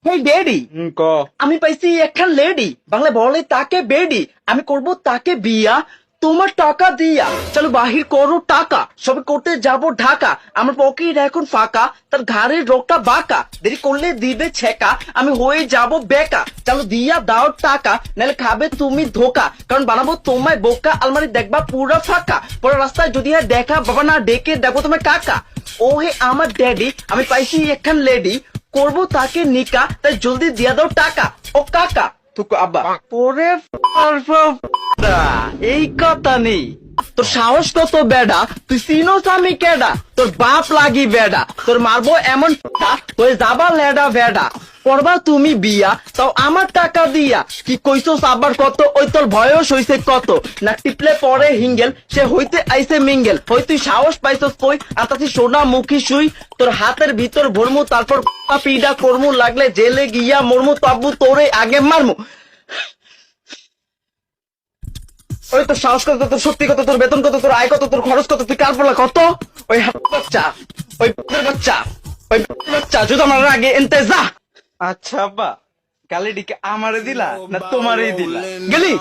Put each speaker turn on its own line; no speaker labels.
হেই daddy,
ক
আমি পাইছি একখান লেডি, বাংলা বলে তাকে বেডি। আমি করব তাকে বিয়া তোমার টাকা দিয়া। চলো বাহির করো টাকা, সবে করতে যাব ঢাকা। আমার পকেট এখন ফাঁকা, তার ঘাড়ের রোগটা বাঁকা। দেরি করলে দিবে ছেকা, আমি হয়ে যাব বেকা। চলো দিয়া দাও টাকা, নাহলে খাবে তুমি ধোকা। কারণ বানাবো তোমায় বোকা, আলমারি দেখবা পুরা ফাঁকা। পরে রাস্তায় যদি হয় দেখা, বাবা না ডেকে দেখো তোমার কাকা। ও হে আমার ড্যাডি, আমি পাইছি একখান লেডি, করবো তাকে নিকা, তাই জলদি দিয়া দাও টাকা। ও কাকা তুকু আব্বা পরে এই কথা নেই। তোর সাহস কত বেডা, তুই চিনোস আমি কেডা? তোর বাপ লাগি বেডা, তোর মারবো এমন হয়ে যাবা লেডা বেডা। করবা তুমি বিয়া, তাও আমার টাকা দিয়া। কি কইছস আবার কত? ওই তোর বয়স হইছে কত? না টিপলে পরে হিঙ্গেল, সে হইতে আইছে মিঙ্গেল। হই তুই সাহস পাইছস কই? আতাছি সোনা মুখী শুই, তোর হাতের ভিতর ভরমু, তারপর পিডা করমু, লাগলে জেলে গিয়া মরমু, তবু তোরে আগে মারমু। ওই তোর সাহস কত, তোর শক্তি কত, তোর বেতন কত, তোর আয় কত, তোর খরচ কত, তুই কার পড়লা কত? ওই বাচ্চা, ওই বাচ্চা, ওই বাচ্চা যদি আমার আগে এনতে যা।
আচ্ছা আব্বা, গালিটিকে আমারে দিলা না তোমারই দিলা?
গেলি